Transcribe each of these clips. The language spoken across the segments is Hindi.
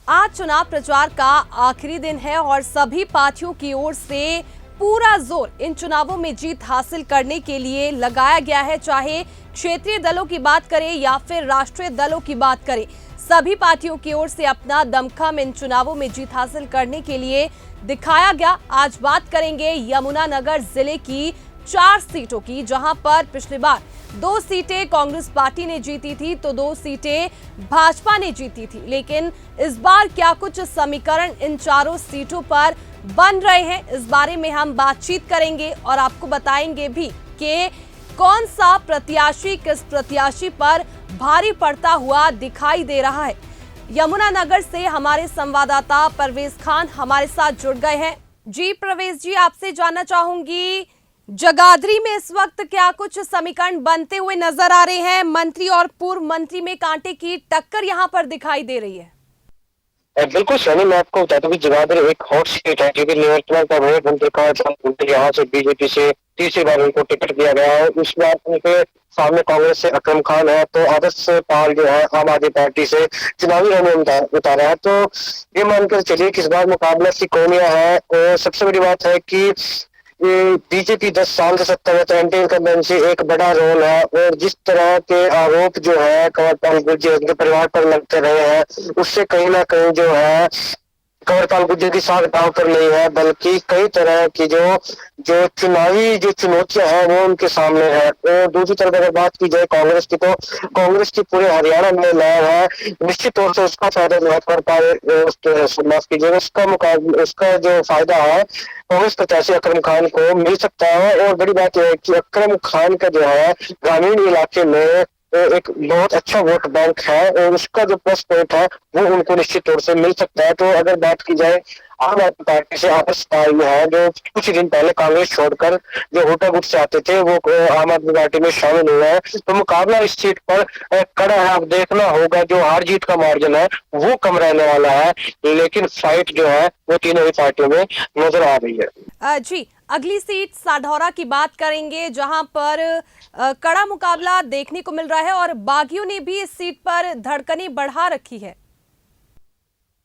आज चुनाव प्रचार का आखिरी दिन है और सभी पार्टियों की ओर से पूरा जोर इन चुनावों में जीत हासिल करने के लिए लगाया गया है। चाहे क्षेत्रीय दलों की बात करें या फिर राष्ट्रीय दलों की बात करें, सभी पार्टियों की ओर से अपना दमखम इन चुनावों में जीत हासिल करने के लिए दिखाया गया। आज बात करेंगे यमुनानगर जिले की 4 सीटों की, जहां पर पिछली बार 2 सीटें कांग्रेस पार्टी ने जीती थी तो 2 सीटें भाजपा ने जीती थी। लेकिन इस बार क्या कुछ समीकरण इन चारों सीटों पर बन रहे हैं, इस बारे में हम बातचीत करेंगे और आपको बताएंगे भी कि कौन सा प्रत्याशी किस प्रत्याशी पर भारी पड़ता हुआ दिखाई दे रहा है। यमुनानगर से हमारे संवाददाता परवेज खान हमारे साथ जुड़ गए हैं। जी परवेज जी, आपसे जानना चाहूंगी, जगाधरी में इस वक्त क्या कुछ समीकरण बनते हुए नजर आ रहे हैं? मंत्री और पूर्व मंत्री में कांटे की टक्कर यहां पर दिखाई दे रही है। बिल्कुल सनी, मैं आपको बताता हूँ कि जगाधरी एक हॉट सीट है क्योंकि निवर्तमान का रोहित मंत्री का यहाँ से बीजेपी से तीसरी बार उनको टिकट दिया गया है। इस बार उनके सामने कांग्रेस से अकरम खान है तो आदर्श पाल जो है आम आदमी पार्टी से चुनावी रण में उतारा है। तो ये मानकर चलिए कि इस बार मुकाबला सिकोनिया है। और सबसे बड़ी बात है कि बीजेपी 10 साल से सत्ता में, तो एंटी इनकम्बेंसी एक बड़ा रोल है। और जिस तरह के आरोप जो है कंवरपाल गुर्जर उनके परिवार पर लगते रहे हैं, उससे कहीं ना कहीं जो है कंवरपाल गुर्जर की साख दांव पर नहीं है, बल्कि कई तरह की जो चुनावी जो चुनौतियां हैं वो उनके सामने है। और दूसरी तरफ अगर बात की जाए कांग्रेस की, तो कांग्रेस की पूरे हरियाणा में लहर है। निश्चित तौर से उसका फायदा जो है माफ कीजिएगा, उसका जो फायदा है कांग्रेस प्रत्याशी अकरम खान को मिल सकता है। और बड़ी बात यह है कि अकरम खान का जो है ग्रामीण इलाके में एक बहुत अच्छा वोट बैंक है और उसका जो प्लस पॉइंट है वो उनको निश्चित तौर से मिल सकता है। तो अगर बात की जाए आम आदमी पार्टी से आदर्श पाल है, जो कुछ दिन पहले कांग्रेस छोड़कर जो होटा गुट से आते थे वो आम आदमी पार्टी में शामिल हुए हैं, तो मुकाबला इस सीट पर कड़ा है। अब देखना होगा, जो हार जीत का मार्जिन है वो कम रहने वाला है, लेकिन फाइट जो है वो तीनों ही पार्टियों में नजर आ रही है। जी, अगली सीट साढौरा की बात करेंगे, जहां पर कड़ा मुकाबला देखने को मिल रहा है और बागियों ने भी इस सीट पर धड़कनें बढ़ा रखी है।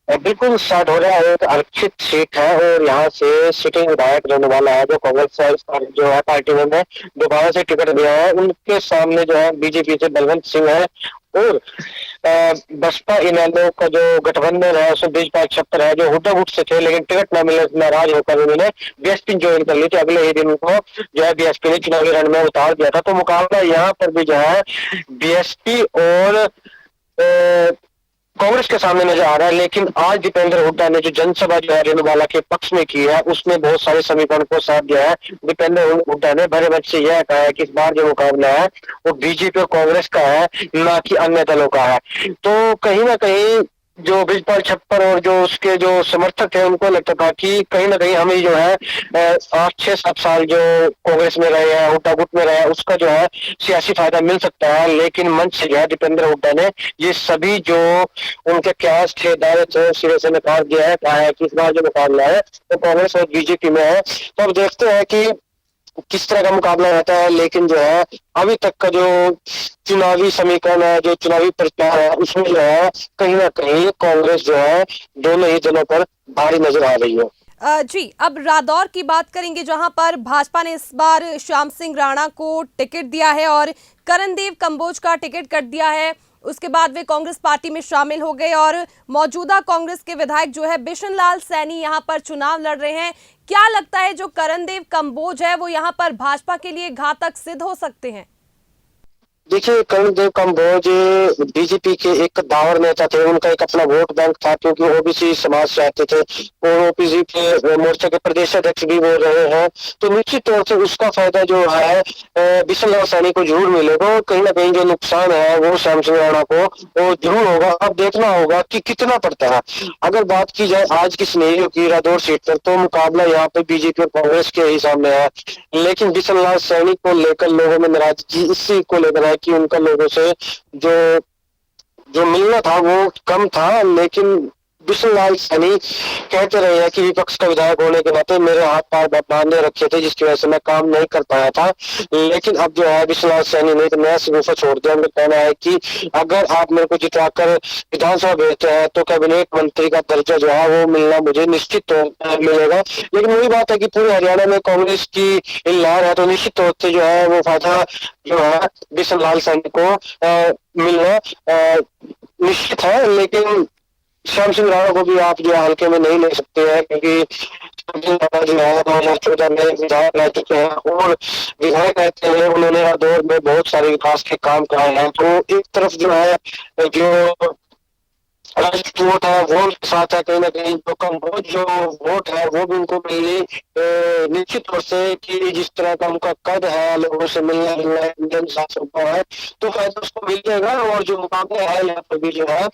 बिल्कुल, साढौरा एक आरक्षित सीट है और यहाँ से सिटिंग विधायक रहने वाला है जो कांग्रेस जो है पार्टी में दोबारा से टिकट दिया है। उनके सामने जो है बीजेपी से बलवंत सिंह है और बसपा इनेलो का जो गठबंधन है उसमें बीजेपी 76 है, जो हुड्डा गुट से थे लेकिन टिकट न मिलने नाराज होकर उन्होंने बीएसपी ज्वाइन कर ली थी। अगले ही दिन उनको जो है बीएसपी ने चुनावी रण में उतार दिया था। तो मुकाबला यहाँ पर भी जो है बीएसपी और कांग्रेस के सामने नजर आ रहा है। लेकिन आज दीपेंद्र हुड्डा ने जो जनसभा जो है रेणुवाला के पक्ष में की है उसमें बहुत सारे समीकरण को साथ दिया है। दीपेंद्र हुड्डा ने भरे बच से यह कहा है कि इस बार जो मुकाबला है वो बीजेपी और कांग्रेस का है, ना कि अन्य दलों का है। तो कहीं ना कहीं जो ब्रिजपाल छप्पर और जो उसके जो समर्थक थे उनको लगता था कि कहीं ना कहीं हमें जो है 8-6-7 साल जो कांग्रेस में रहे हैं, हुड्डा गुट में रहे, उसका जो है सियासी फायदा मिल सकता है। लेकिन मंच से जो है दीपेंद्र हुड्डा ने ये सभी जो उनके क्यास थे, दावे थे, सिरे से नकार दिया है। कहा है कि इस बार जो मुकाबला है वो कांग्रेस और बीजेपी में है। तो अब देखते हैं कि किस तरह का मुकाबला रहता है। लेकिन जो है अभी तक का जो चुनावी समीकरण है, जो चुनावी प्रचार है, उसमें जो है कहीं ना कहीं कांग्रेस जो है दोनों ही दलों पर भारी नजर आ रही है। जी, अब रादौर की बात करेंगे, जहां पर भाजपा ने इस बार श्याम सिंह राणा को टिकट दिया है और करणदेव कंबोज का टिकट कट दिया है। उसके बाद वे कांग्रेस पार्टी में शामिल हो गए और मौजूदा कांग्रेस के विधायक जो है बिशन लाल सैनी यहां पर चुनाव लड़ रहे हैं। क्या लगता है जो करणदेव कंबोज है वो यहां पर भाजपा के लिए घातक सिद्ध हो सकते हैं? देखिए, करणदेव कंबोज बीजेपी के एक दावर नेता थे। उनका एक अपना वोट बैंक था क्योंकि ओबीसी समाज से आते थे और ओबीसी के मोर्चे के प्रदेश अध्यक्ष भी बोल रहे हैं। तो निश्चित तौर से उसका फायदा जो है बिशन लाल सैनी को जरूर मिलेगा। कहीं ना कहीं जो नुकसान है वो श्याम सिंह राणा को वो जरूर होगा। अब देखना होगा कि कितना पड़ता है। अगर बात की जाए आज की सिनेरियो की रादौर सीट पर, तो मुकाबला यहाँ पे बीजेपी और कांग्रेस के ही सामने है। लेकिन बिशन लाल सैनी को लेकर लोगों में नाराजगी इसी को लेकर है कि उनका लोगों से जो मिलना था वो कम था। लेकिन बिशनलाल सैनी कहते रहे हैं कि विपक्ष का विधायक होने के नाते मेरे हाथ पार बांधे रखे थे, जिसकी वजह से मैं काम नहीं कर पाया था। लेकिन अब जो है बिशनलाल सैनी ने तो नया सिगुफा छोड़ दिया। उनका कहना है कि अगर आप मेरे को जितवाकर विधानसभा भेजते हैं तो कैबिनेट मंत्री का दर्जा जो है वो मिलना मुझे निश्चित तौर पर मिलेगा। लेकिन वही बात है कि पूरे हरियाणा में कांग्रेस की लहर है, तो निश्चित तौर से जो है वो फायदा जो है बिशनलाल सैनी को मिलना निश्चित है। लेकिन श्याम सिंह राणा को भी आप जो है हल्के में नहीं ले सकते हैं, क्योंकि श्याम सिंह राणा जो है 2014 में विधायक रह चुके हैं और विधायक रहते हैं उन्होंने हर दौर में बहुत सारे विकास के काम कराए हैं। तो एक तरफ जो है जो राजनीतिक वोट है वो उनके साथ है, कहीं ना कहीं जो कम जो वोट है वो भी उनको मिली निश्चित तौर से कि जिस तरह का उनका कद है, लोगों से मिलना है, तो फायदा उसको मिल जाएगा। और जो मुकाबला है यहाँ पर भी जो है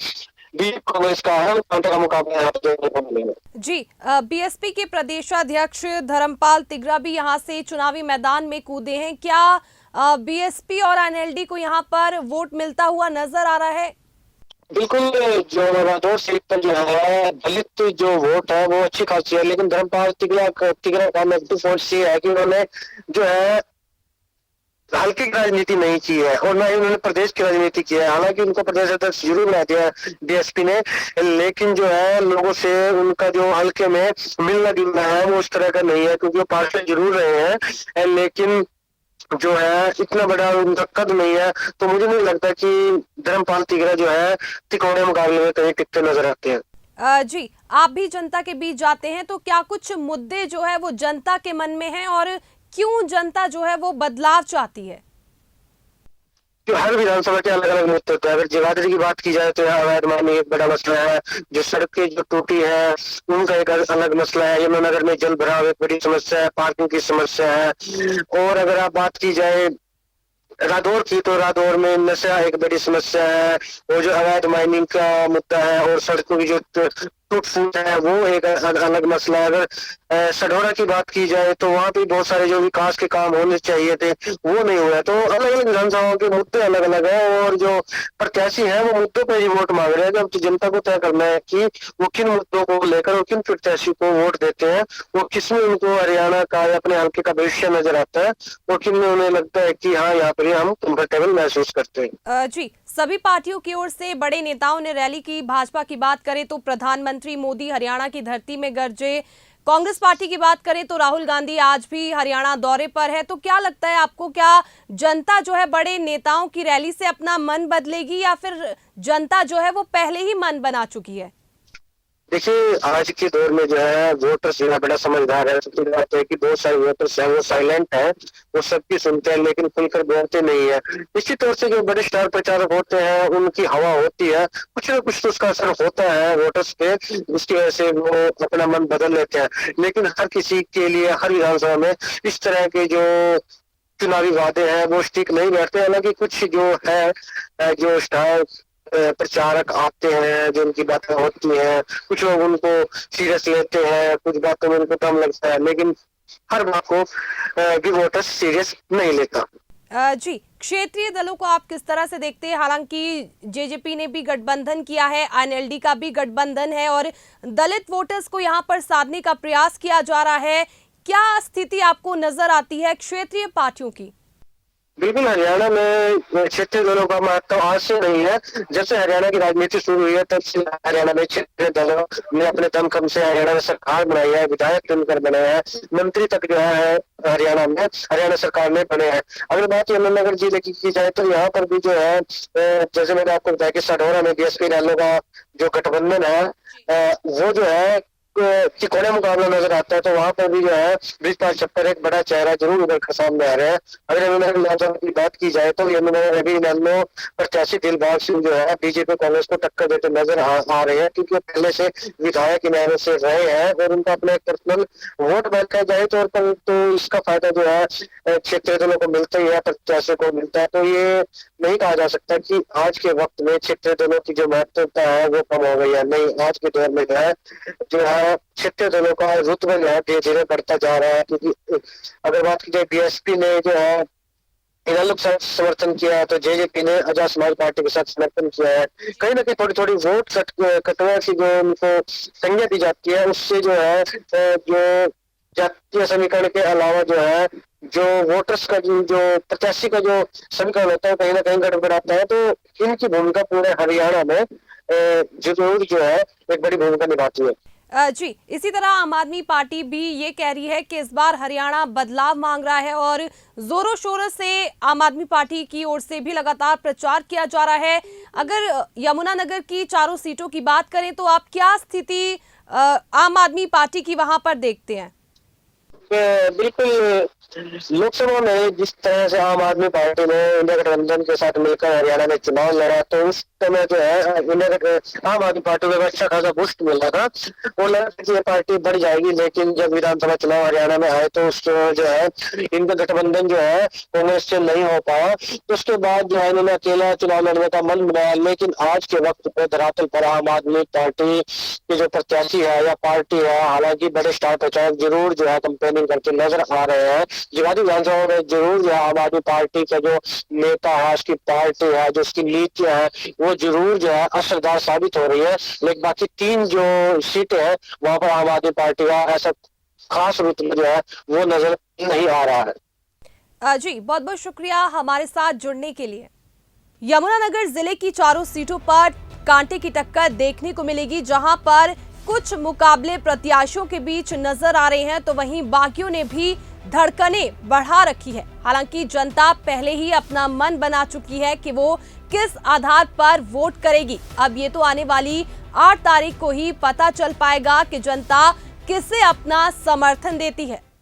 बीजेपी कांग्रेस का है, का मुकाबला यहाँ पर देखने को मिलेगा। जी, बीएसपी के प्रदेशाध्यक्ष धर्मपाल तिगरा भी यहाँ से चुनावी मैदान में कूदे हैं। क्या बीएसपी और एनएलडी को यहाँ पर वोट मिलता हुआ नजर आ रहा है? बिल्कुल, जो रादौर सीट पर जो है दलित जो वोट है वो अच्छी खासी है, लेकिन धर्मपाल तिगरा का नेगेटिव पॉइंट ये है कि उन्होंने जो है हल्के की राजनीति नहीं की है और ना ही उन्होंने प्रदेश की राजनीति की है। हालांकि उनको प्रदेश अध्यक्ष जरूर बना दिया बीएसपी ने, लेकिन जो है लोगों से उनका जो हल्के में मिलना जुलना है वो उस तरह का नहीं है, क्योंकि वो पार्षद जरूर रहे हैं लेकिन जो है इतना बड़ा उनका कद नहीं है। तो मुझे नहीं लगता कि धर्मपाल तिगरा जो है तिकोने मुकाबले में कहीं टिकते नजर आते हैं। जी, आप भी जनता के बीच जाते हैं, तो क्या कुछ मुद्दे जो है वो जनता के मन में हैं और क्यों जनता जो है वो बदलाव चाहती है? जो हर विधानसभा के अलग अलग मुद्दे होते हैं। अगर जगाधरी की बात की जाए तो यहाँ अवैध माइनिंग एक बड़ा मसला है, जो सड़कें जो टूटी है उनका एक अलग मसला है, यमुनानगर में जल भराव एक बड़ी समस्या है, पार्किंग की समस्या है। और अगर आप बात की जाए रादौर की, तो रादौर में नशा एक बड़ी समस्या है, और जो अवैध माइनिंग का मुद्दा है और सड़कों की जो टूट फूट है वो एक अलग मसला है। अगर सढौरा की बात की जाए तो वहाँ पे बहुत सारे जो विकास के काम होने चाहिए थे वो नहीं हुआ। तो अलग अलग विधानसभाओं के मुद्दे अलग अलग है और जो प्रत्याशी है वो मुद्दों पर ही वोट मांग रहे हैं। जब तो जनता को तय करना है कि वो किन मुद्दों को लेकर वो किन प्रत्याशी को वोट देते हैं, वो किसमें उनको हरियाणा का या अपने हल्के का भविष्य नजर आता है और किन में उन्हें लगता है कि हाँ यहाँ पर हम कंफर्टेबल महसूस करते हैं। जी, सभी पार्टियों की ओर से बड़े नेताओं ने रैली की। भाजपा की बात करें तो प्रधानमंत्री मोदी हरियाणा की धरती में गरजे, कांग्रेस पार्टी की बात करें तो राहुल गांधी आज भी हरियाणा दौरे पर है। तो क्या लगता है आपको, क्या जनता जो है बड़े नेताओं की रैली से अपना मन बदलेगी या फिर जनता जो है वो पहले ही मन बना चुकी है? देखिए, आज के दौर में जो है वोटर्स जो है बड़ा समझदार है। सबसे बात है कि बहुत सारे वोटर्स हैं वो साइलेंट है, वो सबकी सुनते हैं लेकिन खुलकर बोलते नहीं है। निश्चित तौर से जो बड़े स्टार प्रचारक होते हैं उनकी हवा होती है, कुछ ना कुछ तो उसका असर होता है वोटर्स पे, उसकी वजह से वो अपना मन बदल लेते हैं। लेकिन हर किसी के लिए हर विधानसभा में इस तरह के जो चुनावी वादे हैं वो स्टिक नहीं बैठते। हालांकि कुछ जो है जो स्टार प्रचारक आते हैं, जो उनकी बातें होती हैं, कुछ लोग उनको सीरियस लेते हैं, कुछ बातों में उनको कम लगता है, लेकिन हर बात को भी वोटर्स सीरियस नहीं लेता। जी, क्षेत्रीय दलों को आप किस तरह से देखते हैं? हालांकि जेजेपी ने भी गठबंधन किया है, एनएलडी का भी गठबंधन है और दलित वोटर्स को यहां पर साधने का प्रयास किया जा रहा है। क्या स्थिति आपको नजर आती है क्षेत्रीय पार्टियों की? बिल्कुल, हरियाणा में क्षेत्रीय दलों का महत्व आज से नहीं है। जब से हरियाणा की राजनीति शुरू हुई है तब से हरियाणा में क्षेत्रीय दलों ने अपने दमखम से हरियाणा में सरकार बनाई है, विधायक चुनकर बनाया है, मंत्री तक जो है हरियाणा में हरियाणा सरकार में बने हैं। अगर बात यमुनानगर जिले की जाए तो यहाँ पर भी जो है जैसे मैंने आपको बताया कि सढौरा में बीएसपी रैलो का जो गठबंधन है वो जो है तिकोने मुकाबला नजर आता है। तो वहां पर भी जो है ब्रिजपाल छप्पर एक बड़ा चेहरा जरूर उभर कर सामने आ रहे हैं। अगर यमुनानगर विधानसभा की बात की जाए तो यमुनानगर रवि नैनो प्रत्याशी दिलबाग सिंह जो है बीजेपी कांग्रेस को टक्कर देते नजर आ रहे हैं, क्योंकि पहले से विधायक इनामे से रहे हैं और उनका अपना एक पर्सनल वोट बैंक का जाए तौर पर तो इसका फायदा जो है क्षेत्रीय दलों को मिलता ही है, प्रत्याशियों को मिलता है। तो ये नहीं कहा जा सकता कि आज के वक्त में क्षेत्रीय दलों की जो महत्वता है वो कम हो गई है। नहीं, आज के दौर में जो है क्षेत्रीय दलों का रुतबा जो है धीरे धीरे बढ़ता जा रहा है। क्योंकि अगर बात की जाए बीएसपी ने जो है इनेलो के साथ समर्थन किया है, तो जेजेपी ने आजाद समाज पार्टी के साथ समर्थन किया है। कहीं ना कहीं थोड़ी थोड़ी वोट कटवा की जो उनको संज्ञा दी जाती है, उससे जो है जो जातीय समीकरण के अलावा जो है जो वोटर्स का जो प्रत्याशी का जो समीकरण होता है कहीं ना कहीं गड़बड़ाता है। तो इनकी भूमिका पूरे हरियाणा में जरूर जो है एक बड़ी भूमिका निभाती है। जी, इसी तरह आम आदमी पार्टी भी ये कह रही है कि इस बार हरियाणा बदलाव मांग रहा है और जोरों शोरों से आम आदमी पार्टी की ओर से भी लगातार प्रचार किया जा रहा है। अगर यमुनानगर की चारों सीटों की बात करें तो आप क्या स्थिति आम आदमी पार्टी की वहां पर देखते हैं? बिल्कुल, लोकसभा में जिस तरह से आम आदमी पार्टी ने इंडिया गठबंधन के साथ मिलकर हरियाणा में चुनाव लड़ा, तो उस समय जो है इंडिया आम आदमी पार्टी को अच्छा खासा बूस्ट मिल रहा था। वो लगा कि ये पार्टी बढ़ जाएगी, लेकिन जब विधानसभा चुनाव हरियाणा में आए तो उस जो है इनका गठबंधन जो है कांग्रेस से नहीं हो पाया। तो उसके बाद जो है इन्होंने अकेला चुनाव लड़ने का मन बनाया। लेकिन आज के वक्त पे धरातल पर आम आदमी पार्टी के जो प्रत्याशी है या पार्टी है, हालांकि बड़े स्टार प्रचारक जरूर जो है कंपेनिंग करके नजर आ रहे हैं। जगाधरी विधानसभा में जरूर जो है आम आदमी पार्टी का जो नेता है, उसकी पार्टी है, जो उसकी नीतियां है, वो जरूर जो है असरदार साबित हो रही है। लेकिन बाकी 3 जो सीटें हैं वहां पर आम आदमी पार्टी का ऐसा खास रूप में जो है वो नजर नहीं आ रहा है। जी, बहुत बहुत शुक्रिया हमारे साथ जुड़ने के लिए। यमुनानगर जिले की चारों सीटों पर कांटे की टक्कर देखने को मिलेगी, जहां पर कुछ मुकाबले प्रत्याशियों के बीच नजर आ रहे हैं तो वहीं बाकियों ने भी धड़कनें बढ़ा रखी है। हालांकि जनता पहले ही अपना मन बना चुकी है कि वो किस आधार पर वोट करेगी। अब ये तो आने वाली 8 तारीख को ही पता चल पाएगा कि जनता किसे अपना समर्थन देती है।